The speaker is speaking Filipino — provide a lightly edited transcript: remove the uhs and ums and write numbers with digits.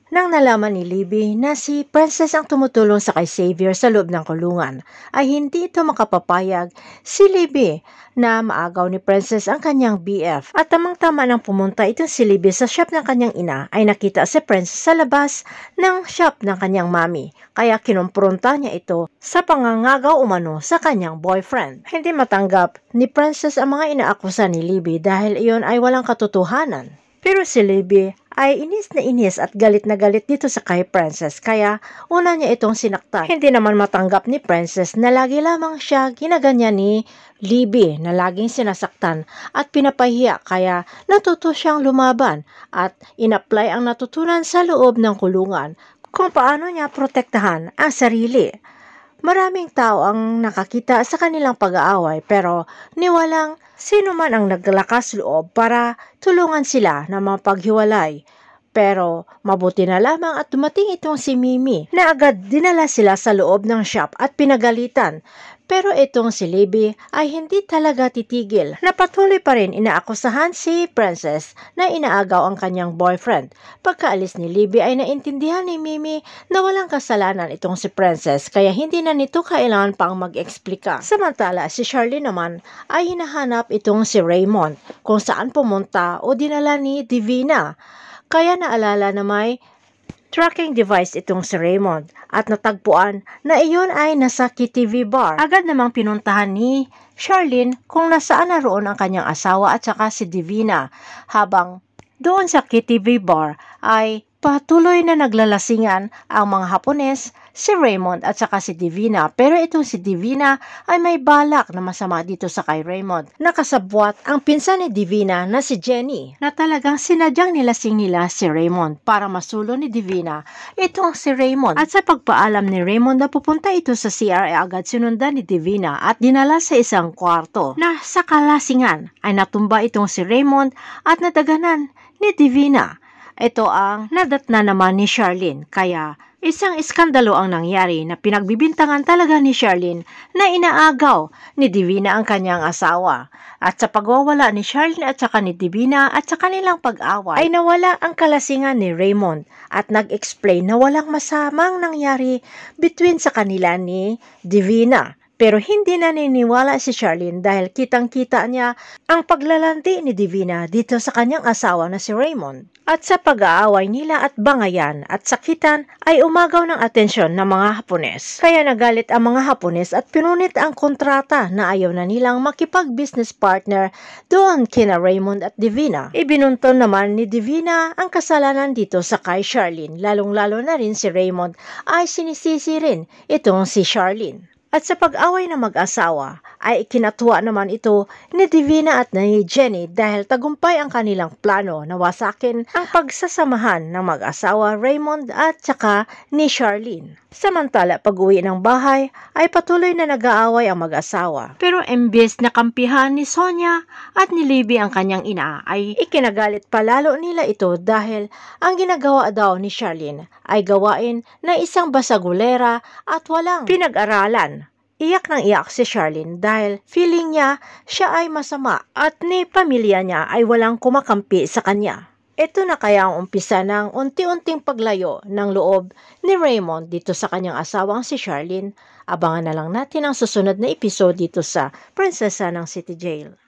Nang nalaman ni Libby na si Princess ang tumutulong sa kay Xavier sa loob ng kulungan, ay hindi ito makapapayag si Libby na maagaw ni Princess ang kanyang BF. At tamang-tama nang pumunta itong si Libby sa shop ng kanyang ina, ay nakita si Princess sa labas ng shop ng kanyang mami. Kaya kinumpronta niya ito sa pangangagaw umano sa kanyang boyfriend. Hindi matanggap ni Princess ang mga inaakusa ni Libby dahil iyon ay walang katotohanan. Pero si Libby ay inis na inis at galit na galit dito sa kay Princess, kaya una niya itong sinaktan. Hindi naman matanggap ni Princess na lagi lamang siya ginaganyan ni Libby na laging sinasaktan at pinapahiya, kaya natuto siyang lumaban at inapply ang natutunan sa loob ng kulungan kung paano niya protektahan ang sarili. Maraming tao ang nakakita sa kanilang pag-aaway pero niwalang sino man ang naglakas loob para tulungan sila na mapaghiwalay. Pero mabuti na lamang at dumating itong si Mimi na agad dinala sila sa loob ng shop at pinagalitan. Pero itong si Libby ay hindi talaga titigil na patuloy pa rin inaakusahan si Princess na inaagaw ang kanyang boyfriend. Pagkaalis ni Libby ay naintindihan ni Mimi na walang kasalanan itong si Princess, kaya hindi na nito kailangan pang mag-eksplika. Samantala si Charlene naman ay hinahanap itong si Raymond kung saan pumunta o dinala ni Divina. Kaya naalala na may tracking device itong si Raymond at natagpuan na iyon ay nasa KTV bar. Agad namang pinuntahan ni Charlene kung nasaan na roon ang kanyang asawa at saka si Divina, habang doon sa KTV bar ay patuloy na naglalasingan ang mga Hapones, si Raymond at saka si Divina. Pero itong si Divina ay may balak na masama dito sa kay Raymond. Nakasabwat ang pinsan ni Divina na si Jenny na talagang sinadyang nilasing nila si Raymond para masulo ni Divina itong si Raymond. At sa pagpaalam ni Raymond na pupunta ito sa CR ay agad sinundan ni Divina at dinala sa isang kwarto na sa kalasingan ay natumba itong si Raymond at nadaganan ni Divina. Ito ang nadatna naman ni Charlene, kaya isang iskandalo ang nangyari na pinagbibintangan talaga ni Charlene na inaagaw ni Divina ang kanyang asawa. At sa pagwawala ni Charlene at saka ni Divina at sa kanilang pag-away ay nawala ang kalasingan ni Raymond at nag-explain na walang masamang nangyari between sa kanila ni Divina. Pero hindi naniniwala si Charlene dahil kitang-kita niya ang paglalandi ni Divina dito sa kanyang asawa na si Raymond. At sa pag-aaway nila at bangayan at sakitan ay umagaw ng atensyon ng mga Hapones. Kaya nagalit ang mga Hapones at pinunit ang kontrata na ayaw na nilang makipag-business partner doon kina Raymond at Divina. Ibinunton naman ni Divina ang kasalanan dito sa kay Charlene, lalong-lalo na rin si Raymond ay sinisisi rin itong si Charlene. At sa pag-away ng mag-asawa ay ikinatuwa naman ito ni Divina at ni Jenny dahil tagumpay ang kanilang plano na wasakin ang pagsasamahan ng mag-asawa Raymond at saka ni Charlene. Samantala pag-uwi ng bahay ay patuloy na nag-aaway ang mag-asawa. Pero imbes na kampihan ni Sonia at ni Libby ang kanyang ina ay ikinagalit palalo nila ito dahil ang ginagawa daw ni Charlene ay gawain na isang basagulera at walang pinag-aralan. Iyak nang iyak si Charlene dahil feeling niya siya ay masama at ni pamilya niya ay walang kumakampi sa kanya. Ito na kaya ang umpisa ng unti-unting paglayo ng loob ni Raymond dito sa kanyang asawang si Charlene. Abangan na lang natin ang susunod na episode dito sa Prinsesa ng City Jail.